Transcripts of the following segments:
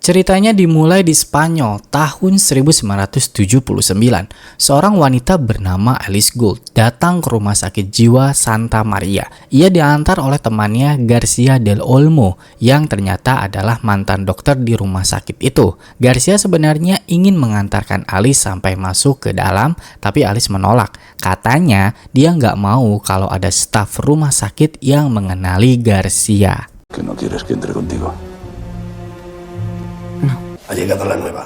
Ceritanya dimulai di Spanyol tahun 1979. Seorang wanita bernama Alice Gould datang ke rumah sakit jiwa Santa Maria. Ia diantar oleh temannya Garcia del Olmo yang ternyata adalah mantan dokter di rumah sakit itu. Garcia sebenarnya ingin mengantarkan Alice sampai masuk ke dalam, tapi Alice menolak. Katanya dia nggak mau kalau ada staf rumah sakit yang mengenali Garcia. ¿Que no quieres que entre contigo? No. Ha llegado la nueva.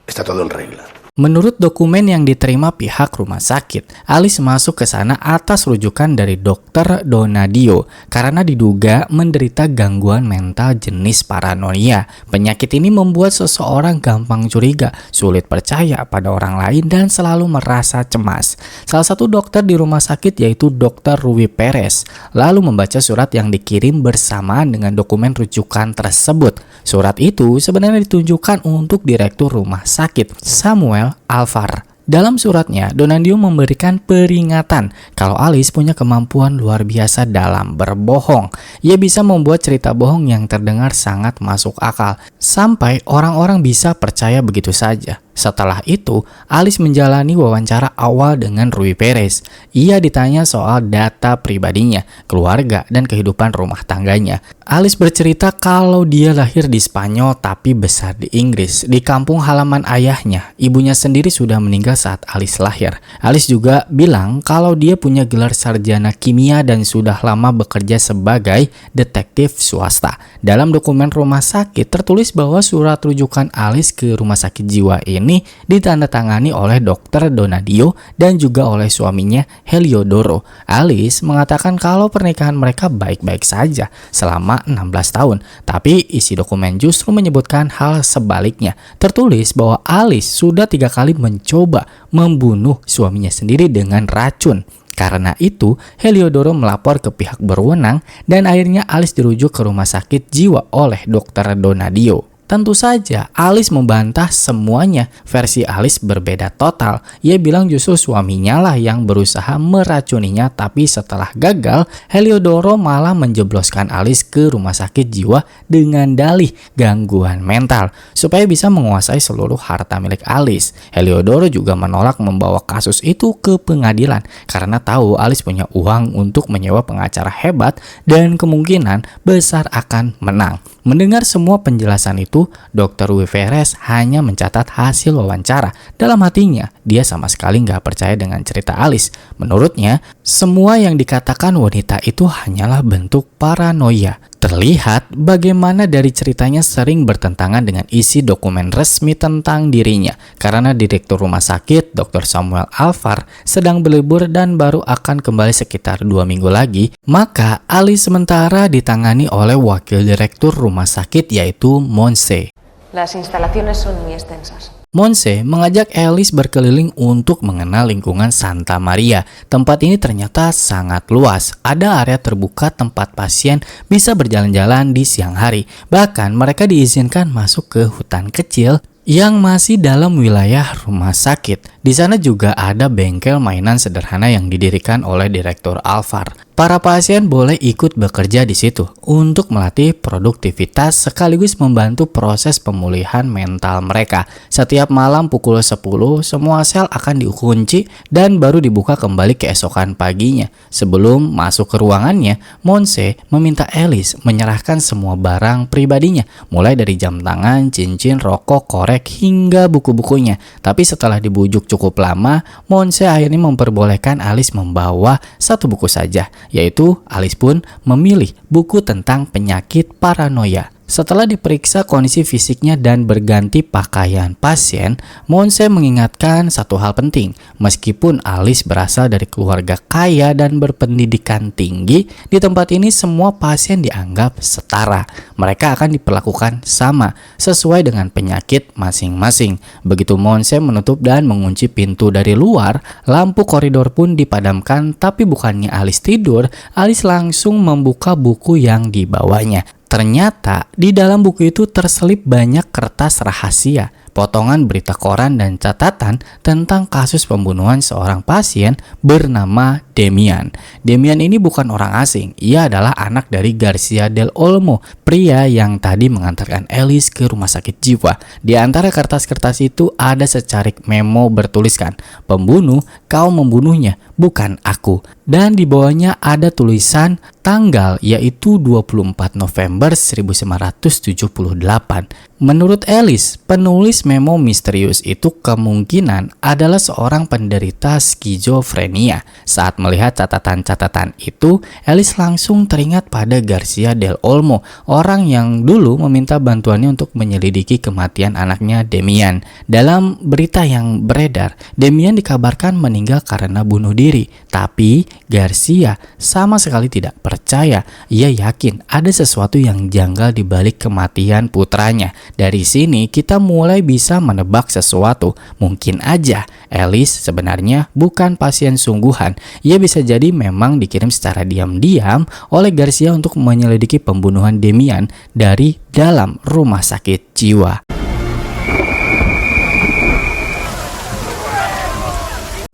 Está todo en regla. Menurut dokumen yang diterima pihak rumah sakit, Alice masuk ke sana atas rujukan dari Dr. Donadio karena diduga menderita gangguan mental jenis paranoia. Penyakit ini membuat seseorang gampang curiga, sulit percaya pada orang lain, dan selalu merasa cemas. Salah satu dokter di rumah sakit yaitu Dr. Rui Perez lalu membaca surat yang dikirim bersamaan dengan dokumen rujukan tersebut. Surat itu sebenarnya ditunjukkan untuk direktur rumah sakit, Samuel Alvar. Dalam suratnya, Donadio memberikan peringatan kalau Alice punya kemampuan luar biasa dalam berbohong. Ia bisa membuat cerita bohong yang terdengar sangat masuk akal, sampai orang-orang bisa percaya begitu saja. Setelah itu, Alice menjalani wawancara awal dengan Rui Perez. Ia ditanya soal data pribadinya, keluarga, dan kehidupan rumah tangganya. Alice bercerita kalau dia lahir di Spanyol tapi besar di Inggris. Di kampung halaman ayahnya, ibunya sendiri sudah meninggal saat Alice lahir. Alice juga bilang kalau dia punya gelar sarjana kimia dan sudah lama bekerja sebagai detektif swasta. Dalam dokumen rumah sakit tertulis bahwa surat rujukan Alice ke rumah sakit jiwa ini ditandatangani oleh Dr. Donadio dan juga oleh suaminya Heliodoro. Alice mengatakan kalau pernikahan mereka baik-baik saja selama 16 tahun, tapi isi dokumen justru menyebutkan hal sebaliknya. Tertulis bahwa Alice sudah 3 kali mencoba membunuh suaminya sendiri dengan racun. Karena itu, Heliodoro melapor ke pihak berwenang dan akhirnya Alice dirujuk ke rumah sakit jiwa oleh Dr. Donadio. Tentu saja Alice membantah semuanya. Versi Alice berbeda total. Ia bilang justru suaminya lah yang berusaha meracuninya, tapi setelah gagal, Heliodoro malah menjebloskan Alice ke rumah sakit jiwa dengan dalih gangguan mental supaya bisa menguasai seluruh harta milik Alice. Heliodoro juga menolak membawa kasus itu ke pengadilan karena tahu Alice punya uang untuk menyewa pengacara hebat dan kemungkinan besar akan menang. Mendengar semua penjelasan itu, Dr. Rui Perez hanya mencatat hasil wawancara. Dalam hatinya, dia sama sekali nggak percaya dengan cerita Alice. Menurutnya, semua yang dikatakan wanita itu hanyalah bentuk paranoia. Terlihat bagaimana dari ceritanya sering bertentangan dengan isi dokumen resmi tentang dirinya. Karena direktur rumah sakit, Dr. Samuel Alvar, sedang berlibur dan baru akan kembali sekitar 2 minggu lagi, maka Alice sementara ditangani oleh wakil direktur rumah sakit yaitu Monse. Las instalaciones son muy extensas. Monse mengajak Alice berkeliling untuk mengenal lingkungan Santa Maria. Tempat ini ternyata sangat luas. Ada area terbuka tempat pasien bisa berjalan-jalan di siang hari. Bahkan mereka diizinkan masuk ke hutan kecil yang masih dalam wilayah rumah sakit. Di sana juga ada bengkel mainan sederhana yang didirikan oleh Direktur Alvar. Para pasien boleh ikut bekerja di situ untuk melatih produktivitas sekaligus membantu proses pemulihan mental mereka. Setiap malam pukul 10, semua sel akan dikunci dan baru dibuka kembali keesokan paginya. Sebelum masuk ke ruangannya, Monse meminta Alice menyerahkan semua barang pribadinya, mulai dari jam tangan, cincin, rokok, korek, hingga buku-bukunya. Tapi setelah dibujuk cukup lama, Monse akhirnya memperbolehkan Alice membawa 1 buku saja, yaitu Alice pun memilih buku tentang penyakit paranoia. Setelah diperiksa kondisi fisiknya dan berganti pakaian pasien, Monse mengingatkan satu hal penting. Meskipun Alice berasal dari keluarga kaya dan berpendidikan tinggi, di tempat ini semua pasien dianggap setara. Mereka akan diperlakukan sama, sesuai dengan penyakit masing-masing. Begitu Monse menutup dan mengunci pintu dari luar, lampu koridor pun dipadamkan, tapi bukannya Alice tidur, Alice langsung membuka buku yang dibawanya. Ternyata di dalam buku itu terselip banyak kertas rahasia. potongan berita koran dan catatan tentang kasus pembunuhan seorang pasien bernama Demian. Demian ini bukan orang asing, ia adalah anak dari Garcia del Olmo, pria yang tadi mengantarkan Alice ke rumah sakit jiwa. Di antara kertas-kertas itu ada secarik memo bertuliskan, "Pembunuh, kau membunuhnya, bukan aku." Dan di bawahnya ada tulisan tanggal, yaitu 24 November 1978. Menurut Alice, penulis memo misterius itu kemungkinan adalah seorang penderita skizofrenia. Saat melihat catatan-catatan itu, Alice langsung teringat pada Garcia del Olmo, orang yang dulu meminta bantuannya untuk menyelidiki kematian anaknya Demian. Dalam berita yang beredar, Demian dikabarkan meninggal karena bunuh diri. Tapi Garcia sama sekali tidak percaya. Ia yakin ada sesuatu yang janggal di balik kematian putranya. Dari sini kita mulai bisa menebak sesuatu. Mungkin aja Alice sebenarnya bukan pasien sungguhan. Ia bisa jadi memang dikirim secara diam-diam oleh Garcia untuk menyelidiki pembunuhan Demian dari dalam rumah sakit jiwa.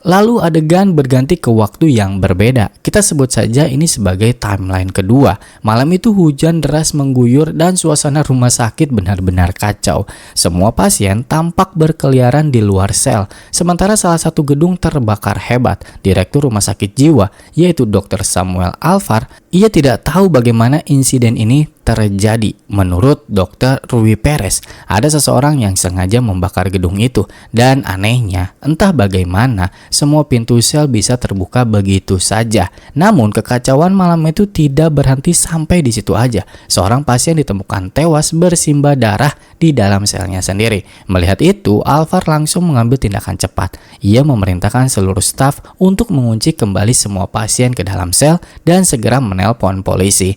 Lalu adegan berganti ke waktu yang berbeda. Kita sebut saja ini sebagai timeline kedua. Malam itu hujan deras mengguyur dan suasana rumah sakit benar-benar kacau. Semua pasien tampak berkeliaran di luar sel. Sementara salah satu gedung terbakar hebat. Direktur rumah sakit jiwa, yaitu Dr. Samuel Alvar, ia tidak tahu bagaimana insiden ini terjadi. Menurut Dr. Rui Perez, ada seseorang yang sengaja membakar gedung itu. Dan anehnya, entah bagaimana, semua pintu sel bisa terbuka begitu saja. Namun kekacauan malam itu tidak berhenti sampai di situ aja. Seorang pasien ditemukan tewas bersimbah darah di dalam selnya sendiri. Melihat itu, Alvar langsung mengambil tindakan cepat. Ia memerintahkan seluruh staf untuk mengunci kembali semua pasien ke dalam sel dan segera menelpon polisi.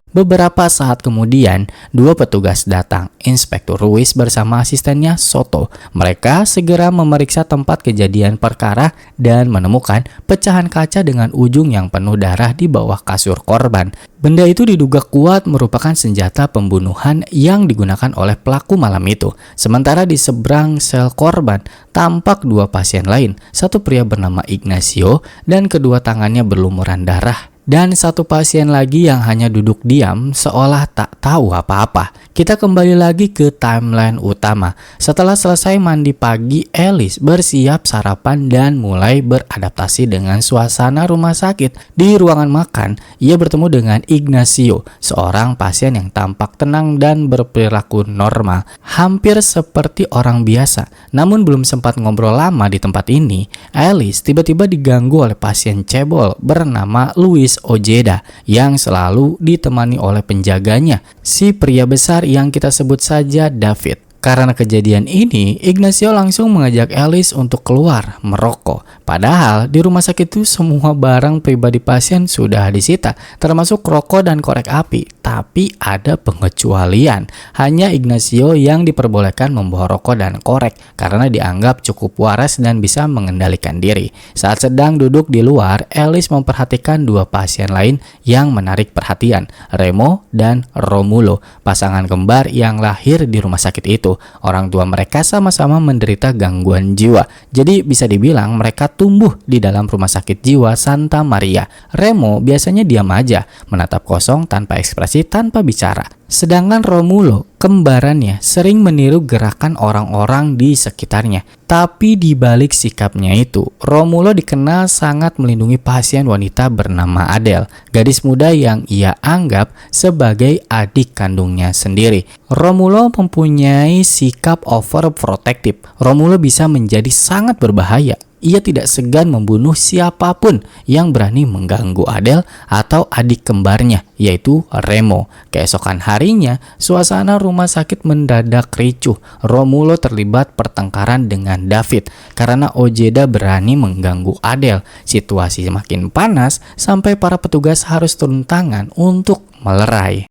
Beberapa saat kemudian, dua petugas datang, Inspektur Ruiz bersama asistennya Soto. Mereka segera memeriksa tempat kejadian perkara dan menemukan pecahan kaca dengan ujung yang penuh darah di bawah kasur korban. Benda itu diduga kuat merupakan senjata pembunuhan yang digunakan oleh pelaku malam itu. Sementara di seberang sel korban, tampak dua pasien lain, satu pria bernama Ignacio dan kedua tangannya berlumuran darah. Dan satu pasien lagi yang hanya duduk diam seolah tak tahu apa-apa. Kita kembali lagi ke timeline utama. Setelah selesai mandi pagi, Alice bersiap sarapan dan mulai beradaptasi dengan suasana rumah sakit. Di ruangan makan, ia bertemu dengan Ignacio, seorang pasien yang tampak tenang dan berperilaku normal, hampir seperti orang biasa. Namun belum sempat ngobrol lama di tempat ini, Alice tiba-tiba diganggu oleh pasien cebol bernama Luis Ojeda yang selalu ditemani oleh penjaganya, si pria besar yang kita sebut saja David. Karena kejadian ini, Ignacio langsung mengajak Alice untuk keluar merokok. Padahal di rumah sakit itu semua barang pribadi pasien sudah disita, termasuk rokok dan korek api. Tapi ada pengecualian. Hanya Ignacio yang diperbolehkan membawa rokok dan korek karena dianggap cukup waras dan bisa mengendalikan diri. Saat sedang duduk di luar, Alice memperhatikan dua pasien lain yang menarik perhatian, Remo dan Romulo, pasangan kembar yang lahir di rumah sakit itu. Orang tua mereka sama-sama menderita gangguan jiwa. Jadi bisa dibilang mereka tumbuh di dalam rumah sakit jiwa Santa Maria. Remo biasanya diam aja, menatap kosong tanpa ekspresi, tanpa bicara. Sedangkan Romulo, kembarannya, sering meniru gerakan orang-orang di sekitarnya. Tapi di balik sikapnya itu, Romulo dikenal sangat melindungi pasien wanita bernama Adele, gadis muda yang ia anggap sebagai adik kandungnya sendiri. Romulo mempunyai sikap overprotective. Romulo bisa menjadi sangat berbahaya. Ia tidak segan membunuh siapapun yang berani mengganggu Adele atau adik kembarnya, yaitu Remo. Keesokan harinya, suasana rumah sakit mendadak ricuh. Romulo terlibat pertengkaran dengan David karena Ojeda berani mengganggu Adele. Situasi semakin panas sampai para petugas harus turun tangan untuk melerai.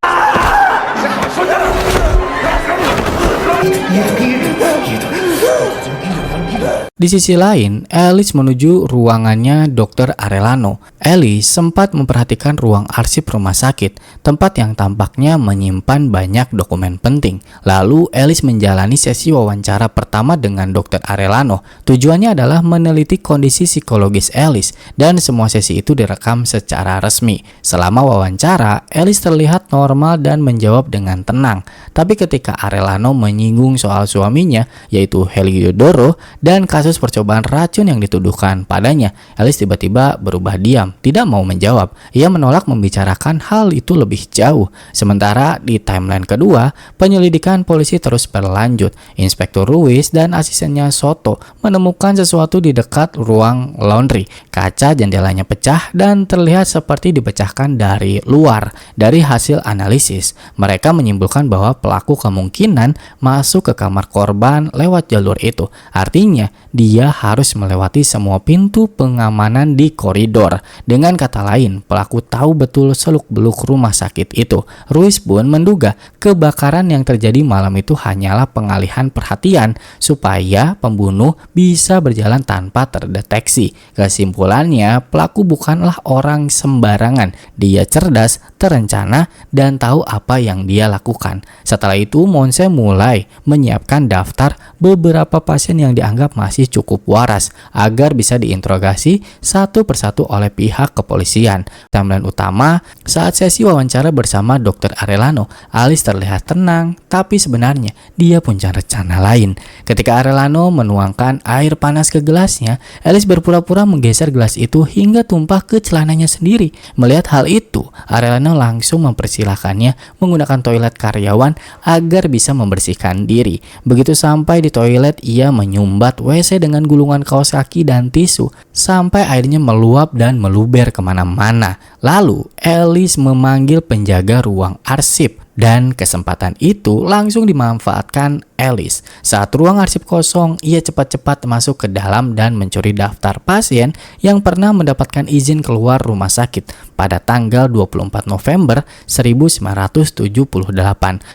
Di sisi lain, Alice menuju ruangannya Dr. Arellano. Alice sempat memperhatikan ruang arsip rumah sakit, tempat yang tampaknya menyimpan banyak dokumen penting. Lalu Alice menjalani sesi wawancara pertama dengan Dr. Arellano. Tujuannya adalah meneliti kondisi psikologis Alice, dan semua sesi itu direkam secara resmi. Selama wawancara, Alice terlihat normal dan menjawab dengan tenang. Tapi ketika Arellano menyinggung soal suaminya, yaitu Heliodoro, dan kasus percobaan racun yang dituduhkan padanya, Alice tiba-tiba berubah diam, tidak mau menjawab. Ia menolak membicarakan hal itu lebih jauh. Sementara di timeline kedua, penyelidikan polisi terus berlanjut. Inspektur Ruiz dan asistennya Soto menemukan sesuatu di dekat ruang laundry. Kaca jendelanya pecah dan terlihat seperti dipecahkan dari luar. Dari hasil analisis, mereka menyimpulkan bahwa pelaku kemungkinan masuk ke kamar korban lewat jalur itu. Artinya, dia harus melewati semua pintu pengamanan di koridor. Dengan kata lain, pelaku tahu betul seluk-beluk rumah sakit itu. Ruiz pun menduga kebakaran yang terjadi malam itu hanyalah pengalihan perhatian supaya pembunuh bisa berjalan tanpa terdeteksi. Kesimpulannya, pelaku bukanlah orang sembarangan. Dia cerdas, terencana, dan tahu apa yang dia lakukan. Setelah itu, Monse mulai menyiapkan daftar beberapa pasien yang dianggap masih cukup waras agar bisa diinterogasi satu persatu oleh pihak kepolisian. Timeline utama, saat sesi wawancara bersama Dr. Arellano, Alice terlihat tenang, tapi sebenarnya dia punya rencana lain. Ketika Arellano menuangkan air panas ke gelasnya, Alice berpura-pura menggeser gelas itu hingga tumpah ke celananya sendiri. Melihat hal itu, Arellano langsung mempersilahkannya menggunakan toilet karyawan agar bisa membersihkan diri. Begitu sampai di toilet, ia menyumbat WC dengan gulungan kaos kaki dan tisu sampai airnya meluap dan meluber kemana-mana. Lalu Alice memanggil penjaga ruang arsip, dan kesempatan itu langsung dimanfaatkan Alice. Saat ruang arsip kosong, ia cepat-cepat masuk ke dalam dan mencuri daftar pasien yang pernah mendapatkan izin keluar rumah sakit pada tanggal 24 November 1978.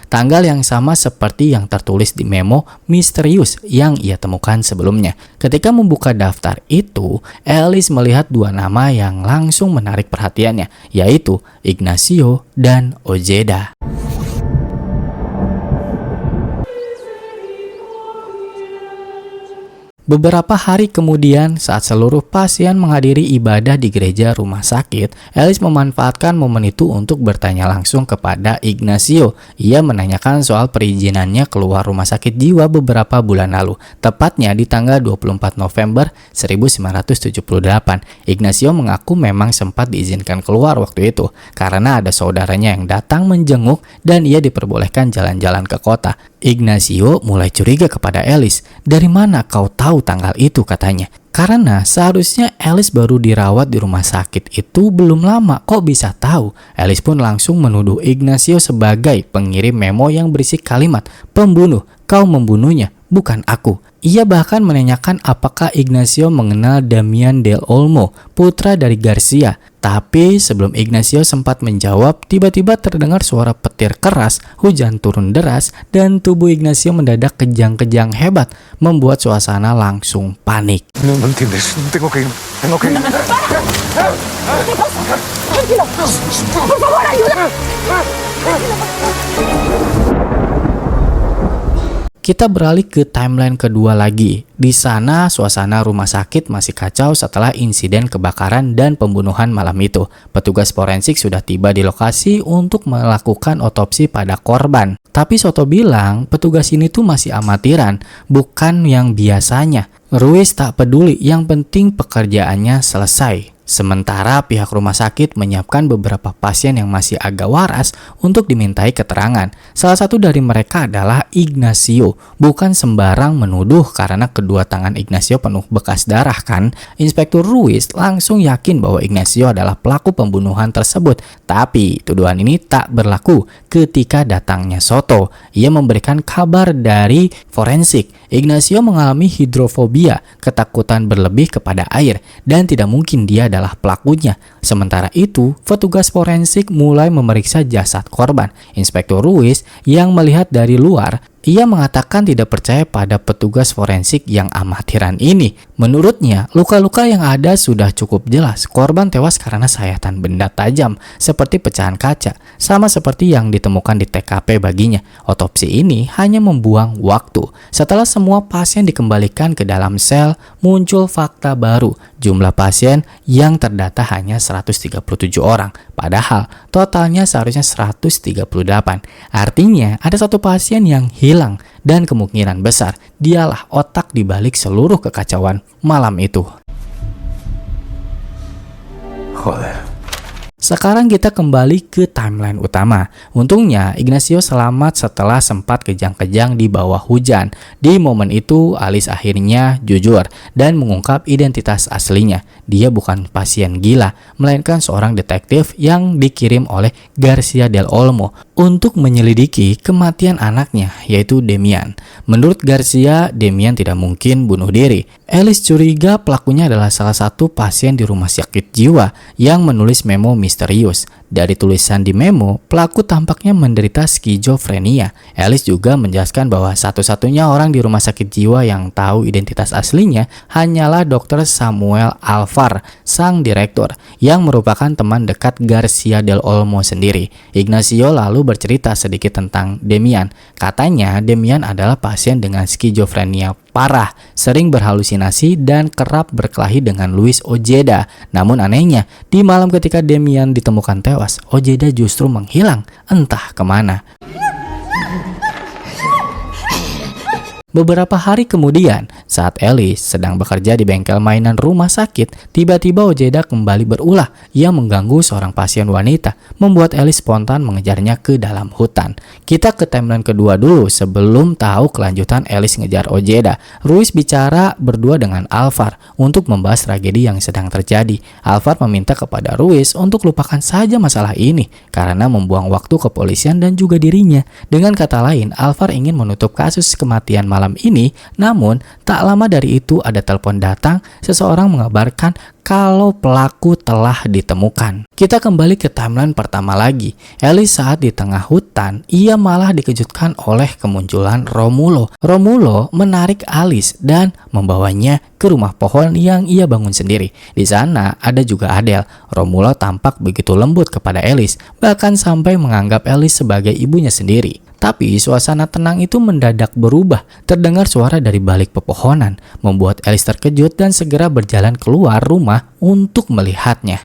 Tanggal yang sama seperti yang tertulis di memo misterius yang ia temukan sebelumnya. Ketika membuka daftar itu, Alice melihat dua nama yang langsung menarik perhatiannya, yaitu Ignacio dan Ojeda. Beberapa hari kemudian, saat seluruh pasien menghadiri ibadah di gereja rumah sakit, Alice memanfaatkan momen itu untuk bertanya langsung kepada Ignacio. Ia menanyakan soal perizinannya keluar rumah sakit jiwa beberapa bulan lalu, tepatnya di tanggal 24 November 1978. Ignacio mengaku memang sempat diizinkan keluar waktu itu karena ada saudaranya yang datang menjenguk dan ia diperbolehkan jalan-jalan ke kota. Ignacio mulai curiga kepada Alice. "Dari mana kau tahu tanggal itu?" katanya. Karena seharusnya Alice baru dirawat di rumah sakit itu belum lama, kok bisa tahu? Alice pun langsung menuduh Ignacio sebagai pengirim memo yang berisi kalimat, "Pembunuh, kau membunuhnya, bukan aku." Ia bahkan menanyakan apakah Ignacio mengenal Damian Del Olmo, putra dari Garcia. Tapi sebelum Ignacio sempat menjawab, tiba-tiba terdengar suara petir keras, hujan turun deras, dan tubuh Ignacio mendadak kejang-kejang hebat, membuat suasana langsung panik. No entiendes. Tengo que irme. Tranquilo. Por favor, ayuda. Kita beralih ke timeline kedua lagi. Di sana suasana rumah sakit masih kacau setelah insiden kebakaran dan pembunuhan malam itu. Petugas forensik sudah tiba di lokasi untuk melakukan otopsi pada korban. Tapi Soto bilang petugas ini tuh masih amatiran, bukan yang biasanya. Ruiz tak peduli, yang penting pekerjaannya selesai. Sementara pihak rumah sakit menyiapkan beberapa pasien yang masih agak waras untuk dimintai keterangan. Salah satu dari mereka adalah Ignacio. Bukan sembarang menuduh karena kedua tangan Ignacio penuh bekas darah kan. Inspektur Ruiz langsung yakin bahwa Ignacio adalah pelaku pembunuhan tersebut. Tapi tuduhan ini tak berlaku ketika datangnya Soto. Ia memberikan kabar dari forensik. Ignacio mengalami hidrofobia, ketakutan berlebih kepada air, dan tidak mungkin dia adalah pelakunya. Sementara itu, petugas forensik mulai memeriksa jasad korban. Inspektur Ruiz yang melihat dari luar Ia mengatakan tidak percaya pada petugas forensik yang amatiran ini. Menurutnya, luka-luka yang ada sudah cukup jelas. Korban tewas karena sayatan benda tajam seperti pecahan kaca, sama seperti yang ditemukan di TKP baginya. Otopsi ini hanya membuang waktu. Setelah semua pasien dikembalikan ke dalam sel, muncul fakta baru. Jumlah pasien yang terdata hanya 137 orang, padahal totalnya seharusnya 138. Artinya, ada satu pasien yang hilang dan kemungkinan besar dialah otak di balik seluruh kekacauan malam itu. Joder. Sekarang kita kembali ke timeline utama. Untungnya Ignacio selamat setelah sempat kejang-kejang di bawah hujan. Di momen itu Alice akhirnya jujur dan mengungkap identitas aslinya. Dia bukan pasien gila, melainkan seorang detektif yang dikirim oleh Garcia del Olmo untuk menyelidiki kematian anaknya, yaitu Demian. Menurut Garcia, Demian tidak mungkin bunuh diri. Alice curiga pelakunya adalah salah satu pasien di rumah sakit jiwa yang menulis memo misterius. Dari tulisan di memo, pelaku tampaknya menderita skizofrenia. Alice juga menjelaskan bahwa satu-satunya orang di rumah sakit jiwa yang tahu identitas aslinya hanyalah Dr. Samuel Alvar, sang direktur, yang merupakan teman dekat Garcia del Olmo sendiri. Ignacio lalu bercerita sedikit tentang Demian. Katanya Demian adalah pasien dengan skizofrenia parah, sering berhalusinasi dan kerap berkelahi dengan Luis Ojeda. Namun anehnya, di malam ketika Demian ditemukan tewas, Ojeda justru menghilang, entah kemana. Beberapa hari kemudian, saat Alice sedang bekerja di bengkel mainan rumah sakit, tiba-tiba Ojeda kembali berulah. Ia mengganggu seorang pasien wanita, membuat Alice spontan mengejarnya ke dalam hutan. Kita ke timeline kedua dulu sebelum tahu kelanjutan Alice ngejar Ojeda. Ruiz bicara berdua dengan Alvar untuk membahas tragedi yang sedang terjadi. Alvar meminta kepada Ruiz untuk lupakan saja masalah ini karena membuang waktu kepolisian dan juga dirinya. Dengan kata lain, Alvar ingin menutup kasus kematian malam ini, namun tak lama dari itu ada telepon datang, seseorang mengabarkan kalau pelaku telah ditemukan. Kita kembali ke timeline pertama lagi. Alice saat di tengah hutan, ia malah dikejutkan oleh kemunculan Romulo. Romulo menarik Alice dan membawanya ke rumah pohon yang ia bangun sendiri. Di sana ada juga Adele. Romulo tampak begitu lembut kepada Alice, bahkan sampai menganggap Alice sebagai ibunya sendiri. Tapi suasana tenang itu mendadak berubah. Terdengar suara dari balik pepohonan, membuat Alice terkejut dan segera berjalan keluar rumah untuk melihatnya.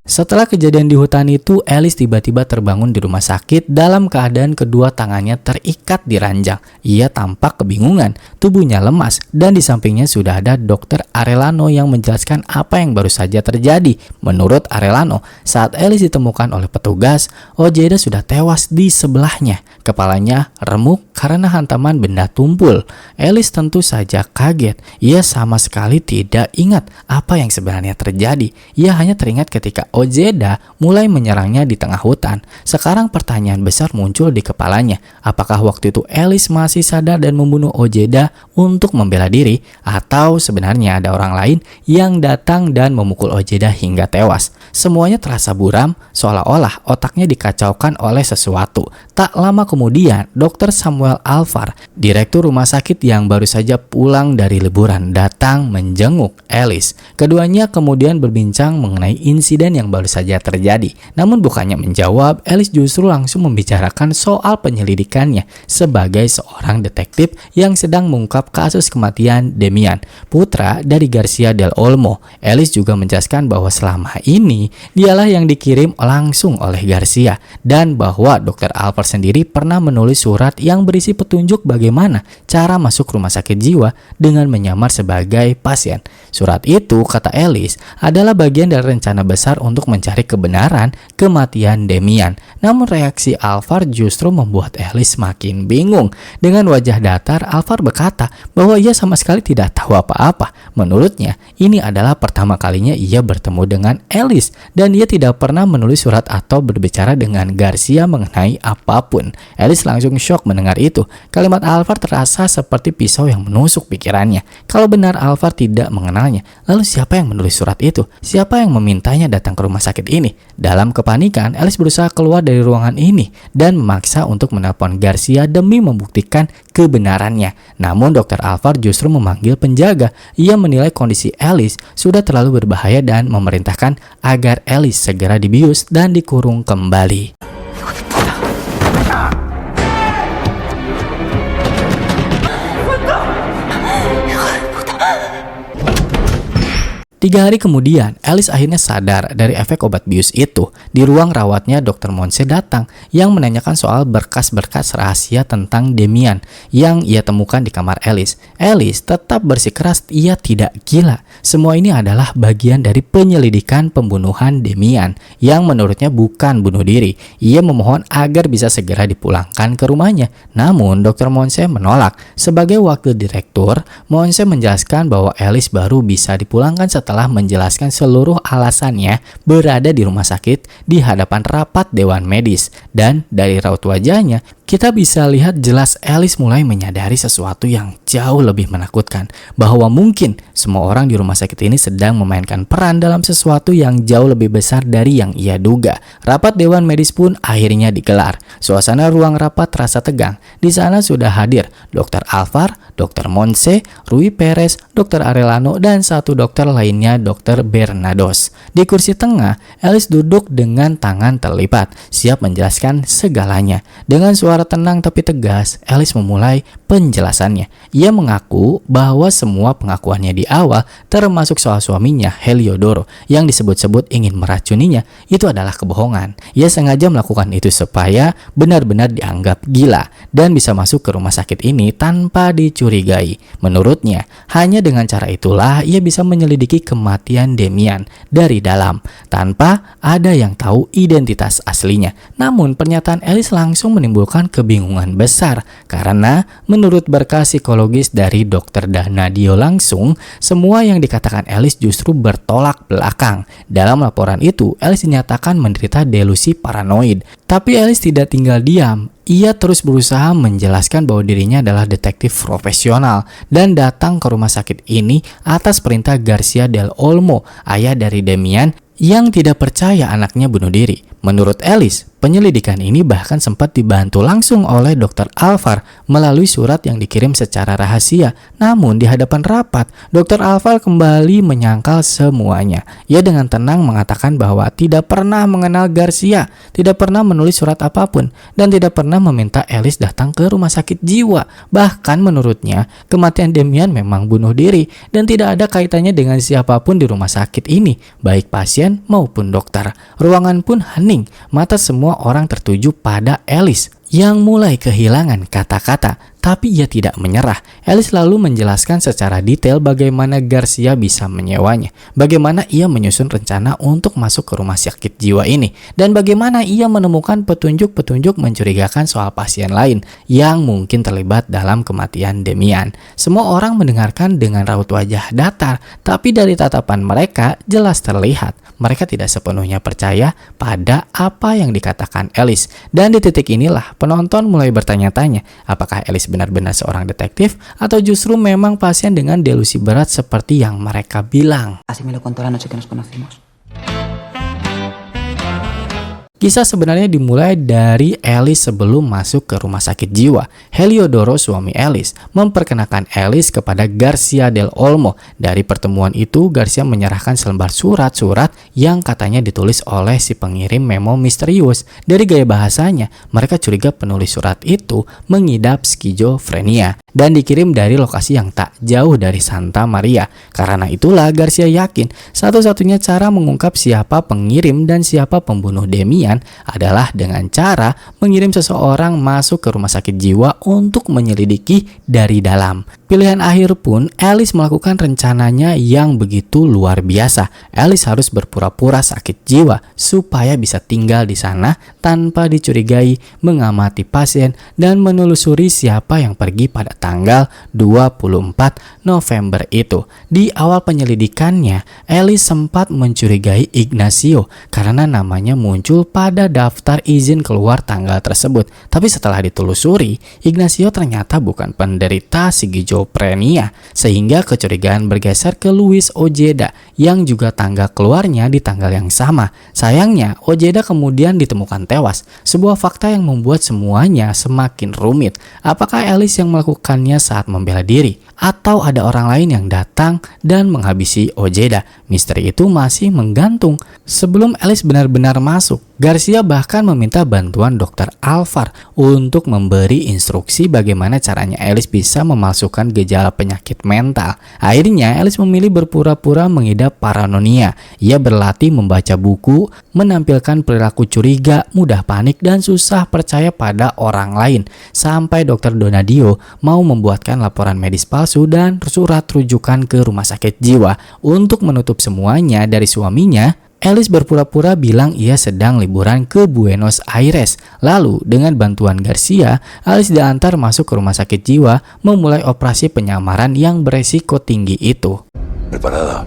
Setelah kejadian di hutan itu, Alice tiba-tiba terbangun di rumah sakit dalam keadaan kedua tangannya terikat di ranjang. Ia tampak kebingungan, tubuhnya lemas, dan di sampingnya sudah ada Dr. Arellano yang menjelaskan apa yang baru saja terjadi. Menurut Arellano, saat Alice ditemukan oleh petugas, Ojeda sudah tewas di sebelahnya. Kepalanya remuk karena hantaman benda tumpul. Alice tentu saja kaget. Ia sama sekali tidak ingat apa yang sebenarnya terjadi. Ia hanya teringat ketika Ojeda mulai menyerangnya di tengah hutan. Sekarang pertanyaan besar muncul di kepalanya. Apakah waktu itu Alice masih sadar dan membunuh Ojeda untuk membela diri, atau sebenarnya ada orang lain yang datang dan memukul Ojeda hingga tewas? Semuanya terasa buram, seolah-olah otaknya dikacaukan oleh sesuatu. Tak lama kemudian, Dr. Samuel Alvar, direktur rumah sakit yang baru saja pulang dari liburan, datang menjenguk Alice. Keduanya kemudian berbincang mengenai insiden yang baru saja terjadi. Namun bukannya menjawab, Alice justru langsung membicarakan soal penyelidikannya sebagai seorang detektif yang sedang mengungkap kasus kematian Demian, putra dari Garcia del Olmo. Alice juga menjelaskan bahwa selama ini dialah yang dikirim langsung oleh Garcia, dan bahwa Dr. Alvar sendiri pernah menulis surat yang berisi petunjuk bagaimana cara masuk rumah sakit jiwa dengan menyamar sebagai pasien. Surat itu, kata Alice, adalah bagian dari rencana besar untuk mencari kebenaran kematian Demian. Namun reaksi Alvar justru membuat Alice makin bingung. Dengan wajah datar, Alvar berkata bahwa ia sama sekali tidak tahu apa-apa. Menurutnya, ini adalah pertama kalinya ia bertemu dengan Alice, dan ia tidak pernah menulis surat atau berbicara dengan Garcia mengenai apapun. Alice langsung shock mendengar itu. Kalimat Alvar terasa seperti pisau yang menusuk pikirannya. Kalau benar Alvar tidak mengenalnya, lalu siapa yang menulis surat itu? Siapa yang memintanya datang ke rumah rumah sakit ini. Dalam kepanikan, Alice berusaha keluar dari ruangan ini dan memaksa untuk menelpon Garcia demi membuktikan kebenarannya. Namun Dr. Alvar justru memanggil penjaga. Ia menilai kondisi Alice sudah terlalu berbahaya dan memerintahkan agar Alice segera dibius dan dikurung kembali. 3 hari kemudian, Alice akhirnya sadar dari efek obat bius itu. Di ruang rawatnya, Dr. Monse datang yang menanyakan soal berkas-berkas rahasia tentang Demian yang ia temukan di kamar Alice. Alice tetap bersikeras ia tidak gila. Semua ini adalah bagian dari penyelidikan pembunuhan Demian yang menurutnya bukan bunuh diri. Ia memohon agar bisa segera dipulangkan ke rumahnya. Namun, Dr. Monse menolak. Sebagai wakil direktur, Monse menjelaskan bahwa Alice baru bisa dipulangkan setelah menjelaskan seluruh alasannya berada di rumah sakit di hadapan rapat dewan medis. Dan dari raut wajahnya, kita bisa lihat jelas Alice mulai menyadari sesuatu yang jauh lebih menakutkan, bahwa mungkin semua orang di rumah sakit ini sedang memainkan peran dalam sesuatu yang jauh lebih besar dari yang ia duga. Rapat dewan medis pun akhirnya digelar. Suasana ruang rapat terasa tegang. Di sana sudah hadir Dr. Alvar, Dr. Monse, Rui Perez, Dr. Arellano, dan satu dokter lainnya, Dr. Bernados. Di kursi tengah, Alice duduk dengan tangan terlipat, siap menjelaskan segalanya. Dengan suara tenang tapi tegas, Alice memulai penjelasannya. Ia mengaku bahwa semua pengakuannya di awal, termasuk soal suaminya Heliodoro yang disebut-sebut ingin meracuninya, itu adalah kebohongan. Ia sengaja melakukan itu supaya benar-benar dianggap gila dan bisa masuk ke rumah sakit ini tanpa dicurigai. Menurutnya, hanya dengan cara itulah ia bisa menyelidiki kematian Demian dari dalam tanpa ada yang tahu identitas aslinya. Namun pernyataan Alice langsung menimbulkan kebingungan besar karena menurut berkas psikologis dari Dr. Donadio langsung, semua yang dikatakan Alice justru bertolak belakang. Dalam laporan itu, Alice dinyatakan menderita delusi paranoid. Tapi Alice tidak tinggal diam. Ia terus berusaha menjelaskan bahwa dirinya adalah detektif profesional dan datang ke rumah sakit ini atas perintah Garcia del Olmo, ayah dari Demian, yang tidak percaya anaknya bunuh diri. Menurut Alice, penyelidikan ini bahkan sempat dibantu langsung oleh Dr. Alvar melalui surat yang dikirim secara rahasia. Namun di hadapan rapat, Dr. Alvar kembali menyangkal semuanya. Ia dengan tenang mengatakan bahwa tidak pernah mengenal Garcia, tidak pernah menulis surat apapun, dan tidak pernah meminta Alice datang ke rumah sakit jiwa. Bahkan menurutnya, kematian Demian memang bunuh diri dan tidak ada kaitannya dengan siapapun di rumah sakit ini, baik pasien maupun dokter. Ruangan pun hening, mata semua orang tertuju pada Alice yang mulai kehilangan kata-kata. Tapi ia tidak menyerah. Alice lalu menjelaskan secara detail bagaimana Garcia bisa menyewanya, bagaimana ia menyusun rencana untuk masuk ke rumah sakit jiwa ini, dan bagaimana ia menemukan petunjuk-petunjuk mencurigakan soal pasien lain yang mungkin terlibat dalam kematian Demian. Semua orang mendengarkan dengan raut wajah datar, tapi dari tatapan mereka jelas terlihat mereka tidak sepenuhnya percaya pada apa yang dikatakan Alice. Dan di titik inilah penonton mulai bertanya-tanya, apakah Alice benar-benar seorang detektif atau justru memang pasien dengan delusi berat seperti yang mereka bilang. Así me lo contó la noche que nos conocimos. Kisah sebenarnya dimulai dari Alice sebelum masuk ke rumah sakit jiwa. Heliodoro, suami Alice, memperkenalkan Alice kepada Garcia del Olmo. Dari pertemuan itu, Garcia menyerahkan selembar surat-surat yang katanya ditulis oleh si pengirim memo misterius. Dari gaya bahasanya, mereka curiga penulis surat itu mengidap skizofrenia dan dikirim dari lokasi yang tak jauh dari Santa Maria. Karena itulah Garcia yakin satu-satunya cara mengungkap siapa pengirim dan siapa pembunuh Demian adalah dengan cara mengirim seseorang masuk ke rumah sakit jiwa untuk menyelidiki dari dalam. Pilihan akhir pun Alice melakukan rencananya yang begitu luar biasa. Alice harus berpura-pura sakit jiwa supaya bisa tinggal di sana tanpa dicurigai, mengamati pasien, dan menelusuri siapa yang pergi pada tanggal 24 November itu. Di awal penyelidikannya, Alice sempat mencurigai Ignacio karena namanya muncul pada daftar izin keluar tanggal tersebut. Tapi setelah ditelusuri, Ignacio ternyata bukan penderita skizofrenia skizofrenia, sehingga kecurigaan bergeser ke Luis Ojeda yang juga tanggal keluarnya di tanggal yang sama. Sayangnya, Ojeda kemudian ditemukan tewas, sebuah fakta yang membuat semuanya semakin rumit. Apakah Alice yang melakukannya saat membela diri? Atau ada orang lain yang datang dan menghabisi Ojeda? Misteri itu masih menggantung. Sebelum Alice benar-benar masuk, Garcia bahkan meminta bantuan Dr. Alvar untuk memberi instruksi bagaimana caranya Alice bisa memalsukan gejala penyakit mental. Akhirnya Alice memilih berpura-pura mengidap paranoia. Ia berlatih membaca buku, menampilkan perilaku curiga, mudah panik, dan susah percaya pada orang lain. Sampai Dr. Donadio mau membuatkan laporan medis palsu dan surat rujukan ke rumah sakit jiwa. Untuk menutup semuanya dari suaminya, Alice berpura-pura bilang ia sedang liburan ke Buenos Aires. Lalu dengan bantuan Garcia, Alice diantar masuk ke rumah sakit jiwa memulai operasi penyamaran yang beresiko tinggi itu. ¿Preparada?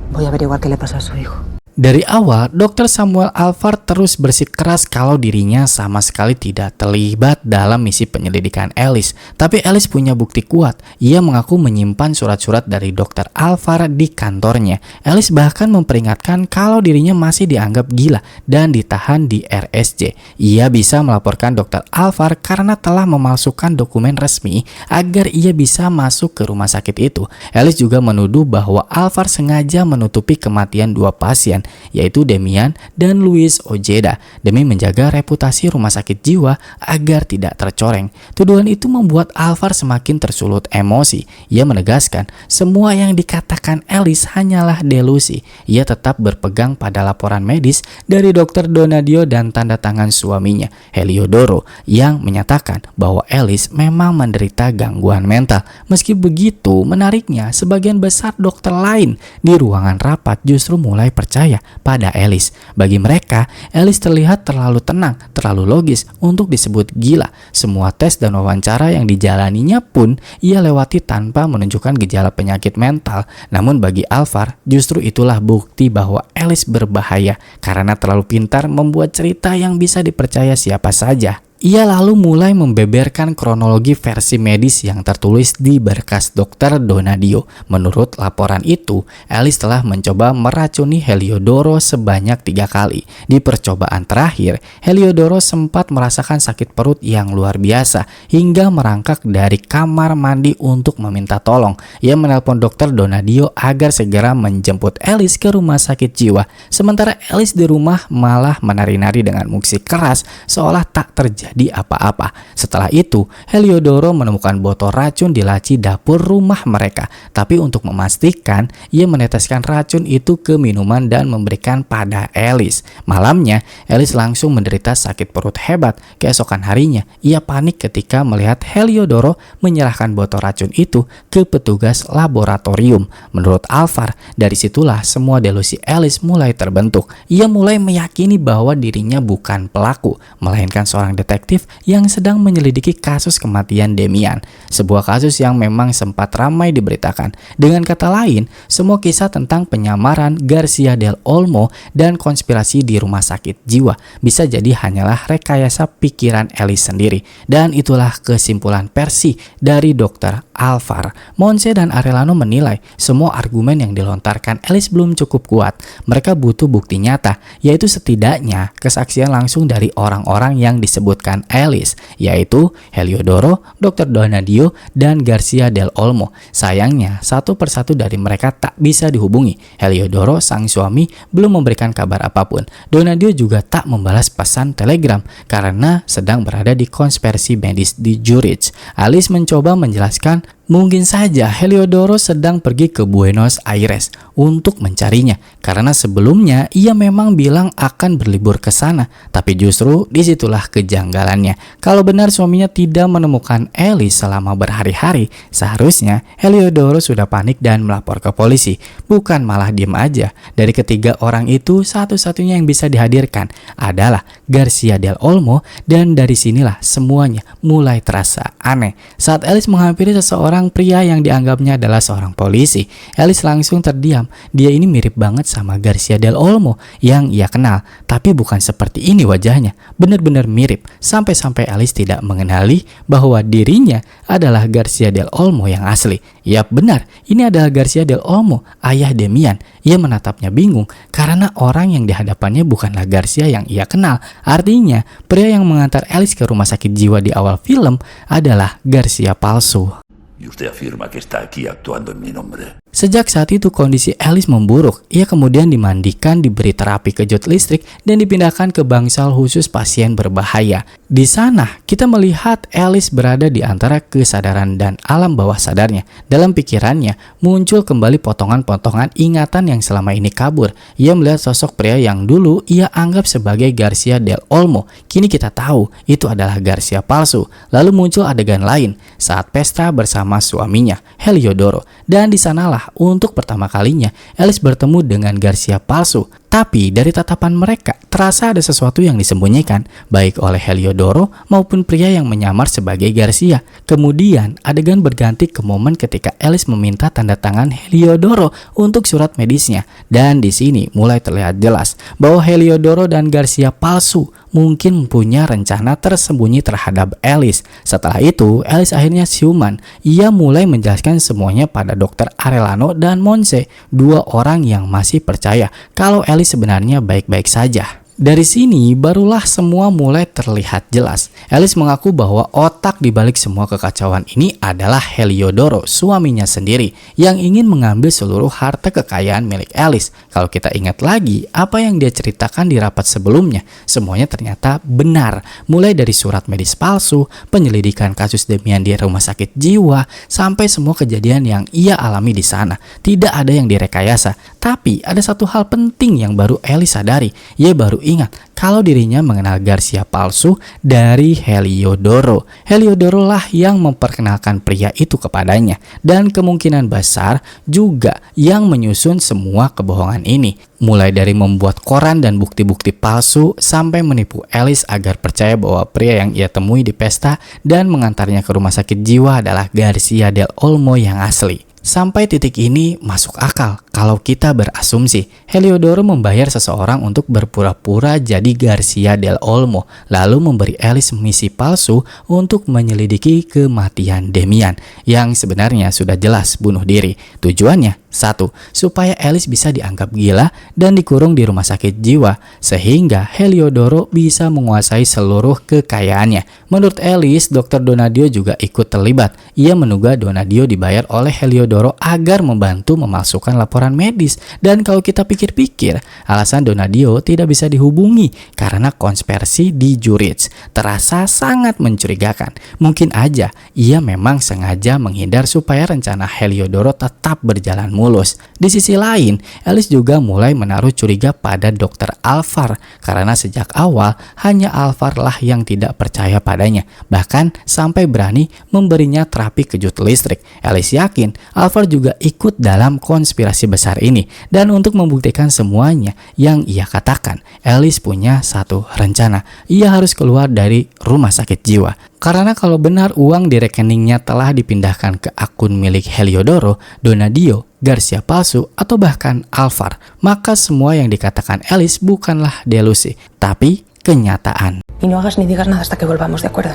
Voy a averiguar qué le pasa a su hijo. Dari awal, Dr. Samuel Alvar terus bersikeras kalau dirinya sama sekali tidak terlibat dalam misi penyelidikan Alice. Tapi Alice punya bukti kuat. Ia mengaku menyimpan surat-surat dari Dr. Alvar di kantornya. Alice bahkan memperingatkan kalau dirinya masih dianggap gila dan ditahan di RSJ. Ia bisa melaporkan Dr. Alvar karena telah memalsukan dokumen resmi agar ia bisa masuk ke rumah sakit itu. Alice juga menuduh bahwa Alvar sengaja menutupi kematian dua pasien, yaitu Demian dan Luis Ojeda, demi menjaga reputasi rumah sakit jiwa agar tidak tercoreng. Tuduhan itu membuat Alvar semakin tersulut emosi. Ia menegaskan semua yang dikatakan Alice hanyalah delusi. Ia tetap berpegang pada laporan medis dari Dr. Donadio dan tanda tangan suaminya, Heliodoro, yang menyatakan bahwa Alice memang menderita gangguan mental. Meski begitu, menariknya, sebagian besar dokter lain di ruangan rapat justru mulai percaya pada Alice. Bagi mereka, Alice terlihat terlalu tenang, terlalu logis untuk disebut gila. Semua tes dan wawancara yang dijalaninya pun ia lewati tanpa menunjukkan gejala penyakit mental. Namun bagi Alvar, justru itulah bukti bahwa Alice berbahaya karena terlalu pintar membuat cerita yang bisa dipercaya siapa saja. Ia lalu mulai membeberkan kronologi versi medis yang tertulis di berkas Dr. Donadio. Menurut laporan itu, Alice telah mencoba meracuni Heliodoro sebanyak 3 kali. Di percobaan terakhir, Heliodoro sempat merasakan sakit perut yang luar biasa hingga merangkak dari kamar mandi untuk meminta tolong. Ia menelpon Dr. Donadio agar segera menjemput Alice ke rumah sakit jiwa. Sementara Alice di rumah malah menari-nari dengan musik keras seolah tak terjadi apa-apa. Setelah itu, Heliodoro menemukan botol racun di laci dapur rumah mereka. Tapi untuk memastikan, ia meneteskan racun itu ke minuman dan memberikan pada Alice. Malamnya, Alice langsung menderita sakit perut hebat. Keesokan harinya, ia panik ketika melihat Heliodoro menyerahkan botol racun itu ke petugas laboratorium. Menurut Alvar, dari situlah semua delusi Alice mulai terbentuk. Ia mulai meyakini bahwa dirinya bukan pelaku, melainkan seorang detektif yang sedang menyelidiki kasus kematian Demian, sebuah kasus yang memang sempat ramai diberitakan. Dengan kata lain, semua kisah tentang penyamaran Garcia del Olmo dan konspirasi di rumah sakit jiwa bisa jadi hanyalah rekayasa pikiran Alice sendiri. Dan itulah kesimpulan versi dari Dr. Alvar. Monse dan Arellano menilai semua argumen yang dilontarkan Alice belum cukup kuat. Mereka butuh bukti nyata, yaitu setidaknya kesaksian langsung dari orang-orang yang disebutkan Alice, yaitu Heliodoro, Dr. Donadio, dan Garcia del Olmo. Sayangnya, satu persatu dari mereka tak bisa dihubungi. Heliodoro, sang suami, belum memberikan kabar apapun. Donadio juga tak membalas pesan telegram karena sedang berada di konspirasi medis di Zurich. Alice mencoba menjelaskan mungkin saja Heliodoro sedang pergi ke Buenos Aires untuk mencarinya karena sebelumnya ia memang bilang akan berlibur ke sana, tapi justru disitulah kejanggalannya. Kalau benar suaminya tidak menemukan Alice selama berhari-hari, seharusnya Heliodoro sudah panik dan melapor ke polisi, bukan malah diem aja. Dari ketiga orang itu, satu-satunya yang bisa dihadirkan adalah Garcia del Olmo, dan dari sinilah semuanya mulai terasa aneh. Saat Alice menghampiri seseorang seorang pria yang dianggapnya adalah seorang polisi. Alice langsung terdiam. Dia ini mirip banget sama Garcia del Olmo yang ia kenal, tapi bukan seperti ini wajahnya. Benar-benar mirip, sampai-sampai Alice tidak mengenali bahwa dirinya adalah Garcia del Olmo yang asli. Yap, benar, ini adalah Garcia del Olmo, ayah Demian. Ia menatapnya bingung karena orang yang dihadapannya bukanlah Garcia yang ia kenal. Artinya, pria yang mengantar Alice ke rumah sakit jiwa di awal film adalah Garcia palsu. Y usted afirma que está aquí actuando en mi nombre. Sejak saat itu kondisi Alice memburuk. Ia kemudian dimandikan, diberi terapi kejut listrik, dan dipindahkan ke bangsal khusus pasien berbahaya. Di sana, kita melihat Alice berada di antara kesadaran dan alam bawah sadarnya. Dalam pikirannya, muncul kembali potongan-potongan ingatan yang selama ini kabur. Ia melihat sosok pria yang dulu ia anggap sebagai Garcia del Olmo. Kini kita tahu, itu adalah Garcia palsu. Lalu muncul adegan lain, saat pesta bersama suaminya, Heliodoro. Dan di sanalah untuk pertama kalinya Alice bertemu dengan Garcia palsu. Tapi dari tatapan mereka terasa ada sesuatu yang disembunyikan, baik oleh Heliodoro maupun pria yang menyamar sebagai Garcia. Kemudian adegan berganti ke momen ketika Alice meminta tanda tangan Heliodoro untuk surat medisnya. Dan di sini mulai terlihat jelas bahwa Heliodoro dan Garcia palsu mungkin punya rencana tersembunyi terhadap Alice. Setelah itu, Alice akhirnya siuman. Ia mulai menjelaskan semuanya pada Dr. Arellano dan Monse, dua orang yang masih percaya kalau Alice sebenarnya baik-baik saja. Dari sini barulah semua mulai terlihat jelas. Alice mengaku bahwa otak dibalik semua kekacauan ini adalah Heliodoro, suaminya sendiri, yang ingin mengambil seluruh harta kekayaan milik Alice. Kalau kita ingat lagi apa yang dia ceritakan di rapat sebelumnya, semuanya ternyata benar. Mulai dari surat medis palsu, penyelidikan kasus Demian di rumah sakit jiwa, sampai semua kejadian yang ia alami di sana. Tidak ada yang direkayasa. Tapi ada satu hal penting yang baru Alice sadari. Ia baru ingat kalau dirinya mengenal Garcia palsu dari Heliodoro. Heliodoro lah yang memperkenalkan pria itu kepadanya, dan kemungkinan besar juga yang menyusun semua kebohongan ini. Mulai dari membuat koran dan bukti-bukti palsu sampai menipu Alice agar percaya bahwa pria yang ia temui di pesta dan mengantarnya ke rumah sakit jiwa adalah Garcia del Olmo yang asli. Sampai titik ini masuk akal kalau kita berasumsi Heliodoro membayar seseorang untuk berpura-pura jadi Garcia del Olmo, lalu memberi Alice misi palsu untuk menyelidiki kematian Demian yang sebenarnya sudah jelas bunuh diri. Tujuannya satu, supaya Alice bisa dianggap gila dan dikurung di rumah sakit jiwa sehingga Heliodoro bisa menguasai seluruh kekayaannya. Menurut Alice, Dr. Donadio juga ikut terlibat. Ia menduga Donadio dibayar oleh Heliodoro agar membantu memalsukan laporan medis. Dan kalau kita pikir-pikir, alasan Donadio tidak bisa dihubungi karena konspirasi di Zurich terasa sangat mencurigakan. Mungkin aja ia memang sengaja menghindar supaya rencana Heliodoro tetap berjalan mulus. Di sisi lain, Alice juga mulai menaruh curiga pada Dr. Alvar karena sejak awal hanya Alvar lah yang tidak percaya padanya, bahkan sampai berani memberinya terapi kejut listrik. Alice yakin Alvar juga ikut dalam konspirasi besar ini, dan untuk membuktikan semuanya yang ia katakan, Alice punya satu rencana. Ia harus keluar dari rumah sakit jiwa. Karena kalau benar uang di rekeningnya telah dipindahkan ke akun milik Heliodoro, Donadio, Garcia palsu, atau bahkan Alvar, maka semua yang dikatakan Alice bukanlah delusi, tapi kenyataan. Y no hagas ni digas nada hasta que volvamos, ¿de acuerdo?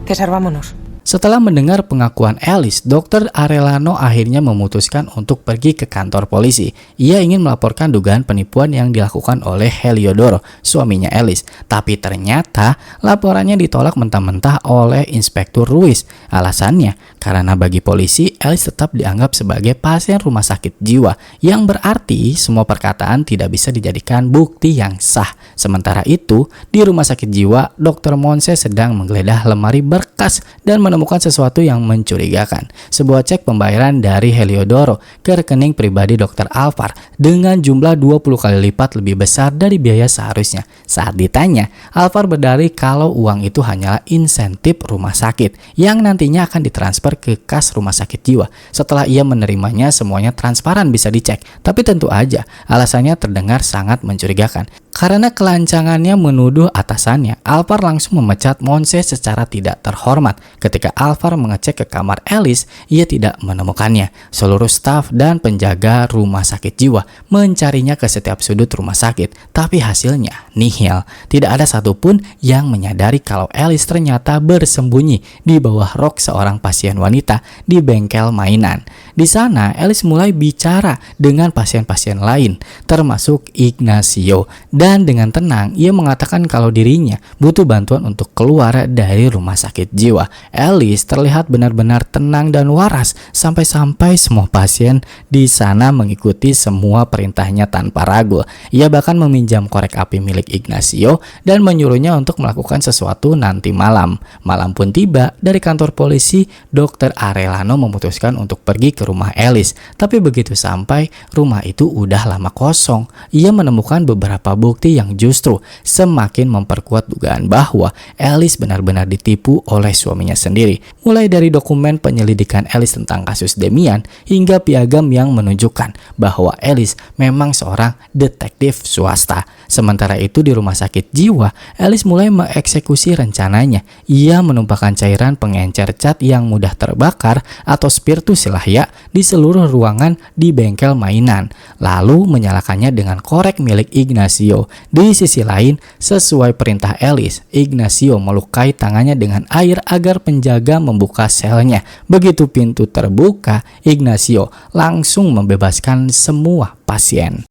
César, vámonos. Setelah mendengar pengakuan Alice, Dr. Arellano akhirnya memutuskan untuk pergi ke kantor polisi. Ia ingin melaporkan dugaan penipuan yang dilakukan oleh Heliodoro, suaminya Alice. Tapi ternyata laporannya ditolak mentah-mentah oleh Inspektur Ruiz. Alasannya, karena bagi polisi, Alice tetap dianggap sebagai pasien rumah sakit jiwa, yang berarti semua perkataan tidak bisa dijadikan bukti yang sah. Sementara itu, di rumah sakit jiwa, Dr. Monse sedang menggeledah lemari berkas dan menemukan sesuatu yang mencurigakan. Sebuah cek pembayaran dari Heliodoro ke rekening pribadi Dr. Alvar dengan jumlah 20 kali lipat lebih besar dari biaya seharusnya. Saat ditanya, Alvar berdalih kalau uang itu hanyalah insentif rumah sakit yang nantinya akan ditransfer ke kas rumah sakit jiwa. Setelah ia menerimanya, semuanya transparan bisa dicek. Tapi tentu aja alasannya terdengar sangat mencurigakan. Karena kelancangannya menuduh atasannya, Alvar langsung memecat Monse secara tidak terhormat. Ketika Alvar mengecek ke kamar Alice, ia tidak menemukannya. Seluruh staf dan penjaga rumah sakit jiwa mencarinya ke setiap sudut rumah sakit, tapi hasilnya nihil. Tidak ada satupun yang menyadari kalau Alice ternyata bersembunyi di bawah rok seorang pasien wanita di bengkel mainan. Di sana, Alice mulai bicara dengan pasien-pasien lain, termasuk Ignacio. Dan dengan tenang, ia mengatakan kalau dirinya butuh bantuan untuk keluar dari rumah sakit jiwa. Alice terlihat benar-benar tenang dan waras sampai-sampai semua pasien di sana mengikuti semua perintahnya tanpa ragu. Ia bahkan meminjam korek api milik Ignacio dan menyuruhnya untuk melakukan sesuatu nanti malam. Malam pun tiba, dari kantor polisi, Dr. Arellano memutuskan untuk pergi ke rumah Alice. Tapi begitu sampai, rumah itu udah lama kosong. Ia menemukan beberapa bukti yang justru semakin memperkuat dugaan bahwa Alice benar-benar ditipu oleh suaminya sendiri. Mulai dari dokumen penyelidikan Alice tentang kasus Demian hingga piagam yang menunjukkan bahwa Alice memang seorang detektif swasta. Sementara itu di rumah sakit jiwa, Alice mulai mengeksekusi rencananya. Ia menumpahkan cairan pengencer cat yang mudah terbakar atau spiritus silahya di seluruh ruangan di bengkel mainan, lalu menyalakannya dengan korek milik Ignacio. Di sisi lain, sesuai perintah Alice, Ignacio melukai tangannya dengan air agar penjaga membuka selnya. Begitu pintu terbuka, Ignacio langsung membebaskan semua pasien.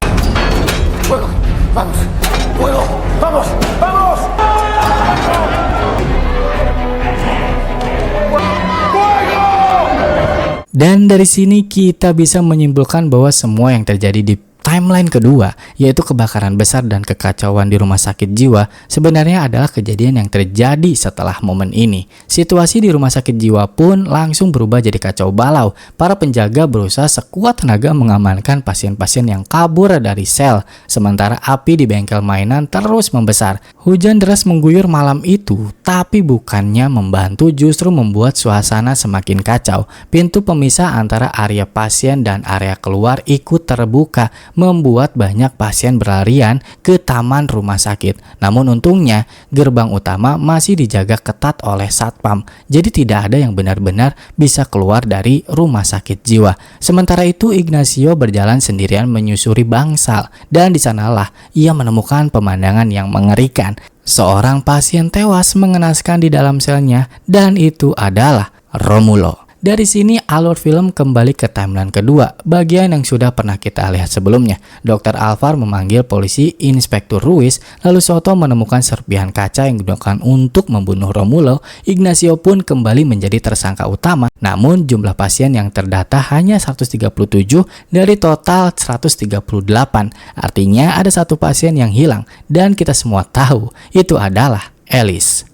¡Fuego! ¡Vamos! ¡Fuego! ¡Vamos! ¡Vamos! Dan dari sini kita bisa menyimpulkan bahwa semua yang terjadi di timeline kedua, yaitu kebakaran besar dan kekacauan di rumah sakit jiwa, sebenarnya adalah kejadian yang terjadi setelah momen ini. Situasi di rumah sakit jiwa pun langsung berubah jadi kacau balau. Para penjaga berusaha sekuat tenaga mengamankan pasien-pasien yang kabur dari sel, sementara api di bengkel mainan terus membesar. Hujan deras mengguyur malam itu, tapi bukannya membantu, justru membuat suasana semakin kacau. Pintu pemisah antara area pasien dan area keluar ikut terbuka, membuat banyak pasien berlarian ke taman rumah sakit. Namun untungnya, gerbang utama masih dijaga ketat oleh satpam, jadi tidak ada yang benar-benar bisa keluar dari rumah sakit jiwa. Sementara itu, Ignacio berjalan sendirian menyusuri bangsal, dan di sanalah ia menemukan pemandangan yang mengerikan. Seorang pasien tewas mengenaskan di dalam selnya, dan itu adalah Romulo. Dari sini alur film kembali ke timeline kedua, bagian yang sudah pernah kita lihat sebelumnya. Dr. Alvar memanggil polisi Inspektur Ruiz, lalu Soto menemukan serpihan kaca yang digunakan untuk membunuh Romulo. Ignacio pun kembali menjadi tersangka utama, namun jumlah pasien yang terdata hanya 137 dari total 138. Artinya ada satu pasien yang hilang, dan kita semua tahu itu adalah Alice.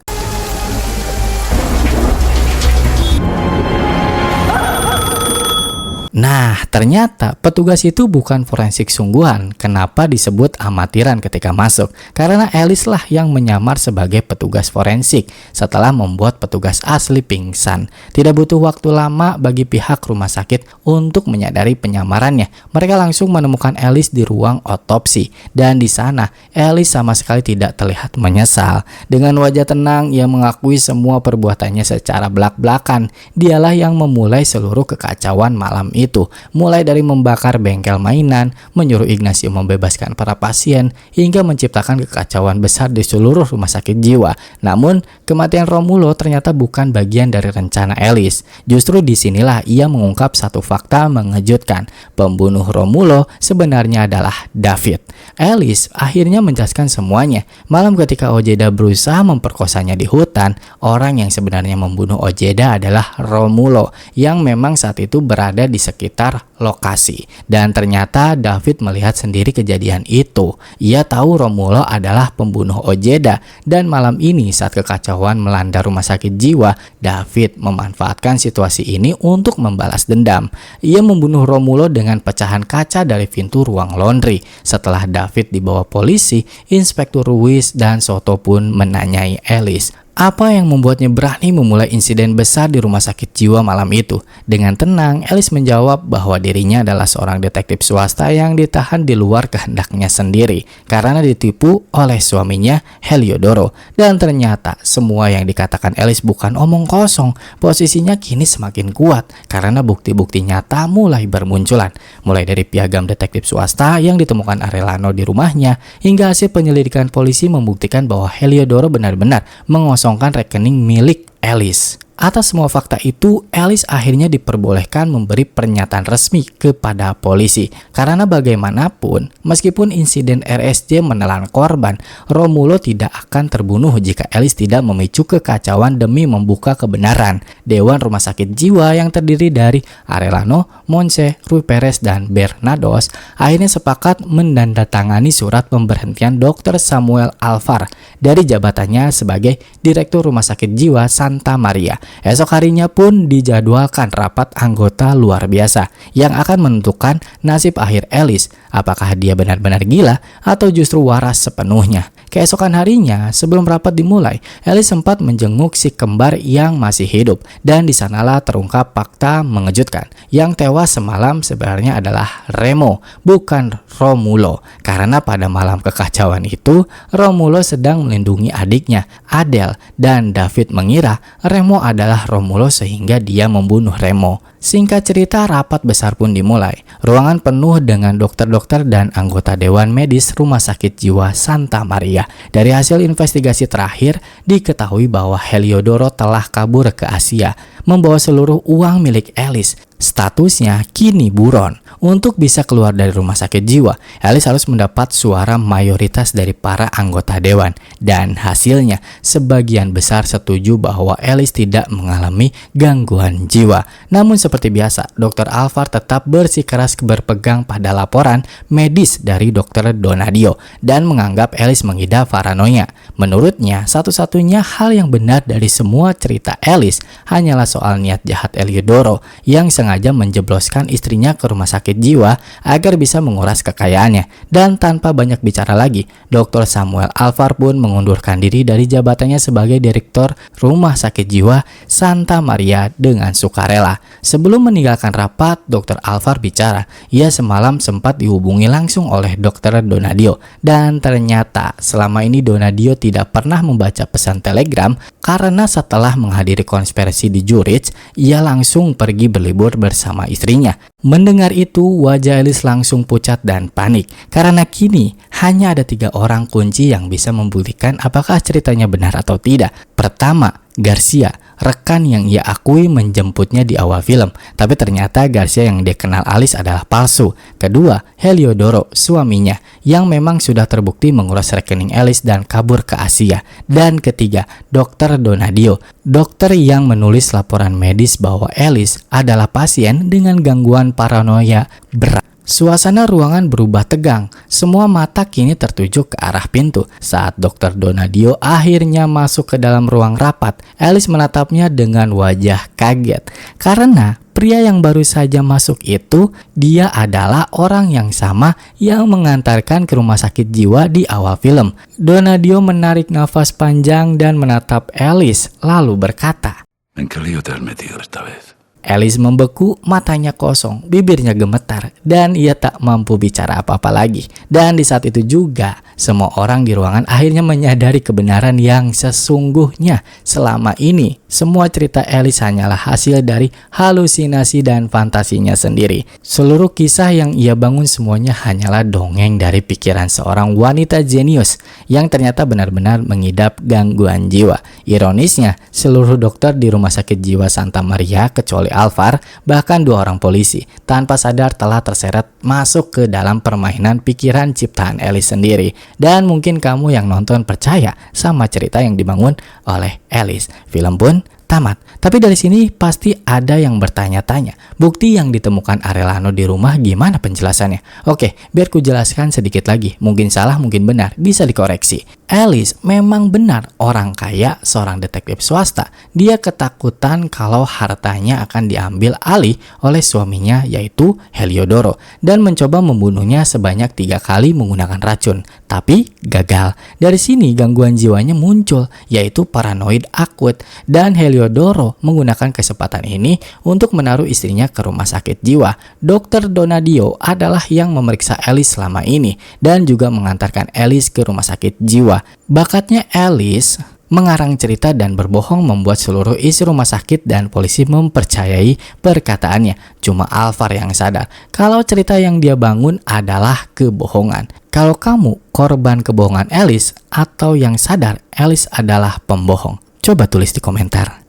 Nah, ternyata petugas itu bukan forensik sungguhan. Kenapa disebut amatiran ketika masuk? Karena Alice lah yang menyamar sebagai petugas forensik setelah membuat petugas asli pingsan. Tidak butuh waktu lama bagi pihak rumah sakit untuk menyadari penyamarannya. Mereka langsung menemukan Alice di ruang otopsi, dan di sana Alice sama sekali tidak terlihat menyesal. Dengan wajah tenang, ia mengakui semua perbuatannya secara belak-belakan. Dialah yang memulai seluruh kekacauan malam itu. Mulai dari membakar bengkel mainan, menyuruh Ignacio membebaskan para pasien, hingga menciptakan kekacauan besar di seluruh rumah sakit jiwa. Namun, kematian Romulo ternyata bukan bagian dari rencana Alice. Justru disinilah ia mengungkap satu fakta mengejutkan. Pembunuh Romulo sebenarnya adalah David. Alice akhirnya menjelaskan semuanya. Malam ketika Ojeda berusaha memperkosanya di hutan, orang yang sebenarnya membunuh Ojeda adalah Romulo, yang memang saat itu berada di sekitar lokasi. Dan ternyata David melihat sendiri kejadian itu. Ia tahu Romulo adalah pembunuh Ojeda, dan malam ini saat kekacauan melanda rumah sakit jiwa, David memanfaatkan situasi ini untuk membalas dendam. Ia membunuh Romulo dengan pecahan kaca dari pintu ruang laundry. Setelah David dibawa polisi, Inspektur Ruiz dan Soto pun menanyai Alice. Apa yang membuatnya berani memulai insiden besar di rumah sakit jiwa malam itu? Dengan tenang, Alice menjawab bahwa dirinya adalah seorang detektif swasta yang ditahan di luar kehendaknya sendiri karena ditipu oleh suaminya, Heliodoro. Dan ternyata semua yang dikatakan Alice bukan omong kosong. Posisinya kini semakin kuat karena bukti-bukti nyata mulai bermunculan. Mulai dari piagam detektif swasta yang ditemukan Arellano di rumahnya, hingga hasil penyelidikan polisi membuktikan bahwa Heliodoro benar-benar mengosongkan rekening milik Alice. Atas semua fakta itu, Alice akhirnya diperbolehkan memberi pernyataan resmi kepada polisi. Karena bagaimanapun, meskipun insiden RSJ menelan korban, Romulo tidak akan terbunuh jika Alice tidak memicu kekacauan demi membuka kebenaran. Dewan Rumah Sakit Jiwa yang terdiri dari Arellano, Monse, Rui Perez, dan Bernados akhirnya sepakat menandatangani surat pemberhentian Dr. Samuel Alvar dari jabatannya sebagai Direktur Rumah Sakit Jiwa Santa Maria. Esok harinya pun dijadwalkan rapat anggota luar biasa yang akan menentukan nasib akhir Alice, apakah dia benar-benar gila atau justru waras sepenuhnya. Keesokan harinya, sebelum rapat dimulai, Alice sempat menjenguk si kembar yang masih hidup, dan di sanalah terungkap fakta mengejutkan. Yang tewas semalam sebenarnya adalah Remo, bukan Romulo, karena pada malam kekacauan itu Romulo sedang melindungi adiknya, Adele, dan David mengira Remo adalah Romulo sehingga dia membunuh Remo. Singkat cerita, rapat besar pun dimulai. Ruangan penuh dengan dokter-dokter dan anggota Dewan Medis Rumah Sakit Jiwa Santa Maria. Dari hasil investigasi terakhir, diketahui bahwa Heliodoro telah kabur ke Asia, membawa seluruh uang milik Alice. Statusnya kini buron. Untuk bisa keluar dari rumah sakit jiwa, Alice harus mendapat suara mayoritas dari para anggota dewan. Dan hasilnya, sebagian besar setuju bahwa Alice tidak mengalami gangguan jiwa. Namun seperti biasa, Dr. Alvar tetap bersikeras berpegang pada laporan medis dari Dr. Donadio dan menganggap Alice mengidap paranoia. Menurutnya, satu-satunya hal yang benar dari semua cerita Alice hanyalah soal niat jahat Heliodoro yang sengaja menjebloskan istrinya ke rumah sakit jiwa agar bisa menguras kekayaannya. Dan tanpa banyak bicara lagi, Dr. Samuel Alvar pun mengundurkan diri dari jabatannya sebagai Direktur Rumah Sakit Jiwa Santa Maria dengan sukarela. Sebelum meninggalkan rapat, Dr. Alvar bicara. Ia semalam sempat dihubungi langsung oleh Dr. Donadio, dan ternyata selama ini Donadio tidak pernah membaca pesan telegram karena setelah menghadiri konspirasi di Zurich, ia langsung pergi berlibur bersama istrinya. Mendengar itu, wajah Alice langsung pucat dan panik karena kini hanya ada 3 orang kunci yang bisa membuktikan apakah ceritanya benar atau tidak. Pertama, Garcia, rekan yang ia akui menjemputnya di awal film, tapi ternyata Garcia yang dia kenal Alice adalah palsu. Kedua, Heliodoro, suaminya, yang memang sudah terbukti menguras rekening Alice dan kabur ke Asia. Dan ketiga, Dr. Donadio, dokter yang menulis laporan medis bahwa Alice adalah pasien dengan gangguan paranoia berat. Suasana ruangan berubah tegang. Semua mata kini tertuju ke arah pintu. Saat Dr. Donadio akhirnya masuk ke dalam ruang rapat, Alice menatapnya dengan wajah kaget. Karena pria yang baru saja masuk itu, dia adalah orang yang sama yang mengantarkan ke rumah sakit jiwa di awal film. Donadio menarik nafas panjang dan menatap Alice, lalu berkata, ¿En qué lío te has metido esta vez? Alice membeku, matanya kosong, bibirnya gemetar, dan ia tak mampu bicara apa-apa lagi. Dan di saat itu juga, semua orang di ruangan akhirnya menyadari kebenaran yang sesungguhnya. Selama ini, semua cerita Alice hanyalah hasil dari halusinasi dan fantasinya sendiri. Seluruh kisah yang ia bangun semuanya hanyalah dongeng dari pikiran seorang wanita jenius yang ternyata benar-benar mengidap gangguan jiwa. Ironisnya, seluruh dokter di Rumah Sakit Jiwa Santa Maria kecuali Alvar, bahkan 2 orang polisi, tanpa sadar telah terseret masuk ke dalam permainan pikiran ciptaan Alice sendiri. Dan mungkin kamu yang nonton percaya sama cerita yang dibangun oleh Alice. Film pun tamat. Tapi dari sini pasti ada yang bertanya-tanya, bukti yang ditemukan Arellano di rumah gimana penjelasannya? Oke, biar ku jelaskan sedikit lagi. Mungkin salah, mungkin benar, bisa dikoreksi. Alice memang benar orang kaya, seorang detektif swasta. Dia ketakutan kalau hartanya akan diambil alih oleh suaminya yaitu Heliodoro dan mencoba membunuhnya sebanyak 3 kali menggunakan racun. Tapi gagal. Dari sini gangguan jiwanya muncul yaitu paranoid akut dan Heliodoro menggunakan kesempatan ini untuk menaruh istrinya ke rumah sakit jiwa. Dr. Donadio adalah yang memeriksa Alice selama ini dan juga mengantarkan Alice ke rumah sakit jiwa. Bakatnya Alice mengarang cerita dan berbohong membuat seluruh isi rumah sakit dan polisi mempercayai perkataannya. Cuma Alvar yang sadar kalau cerita yang dia bangun adalah kebohongan. Kalau kamu korban kebohongan Alice atau yang sadar Alice adalah pembohong? Coba tulis di komentar.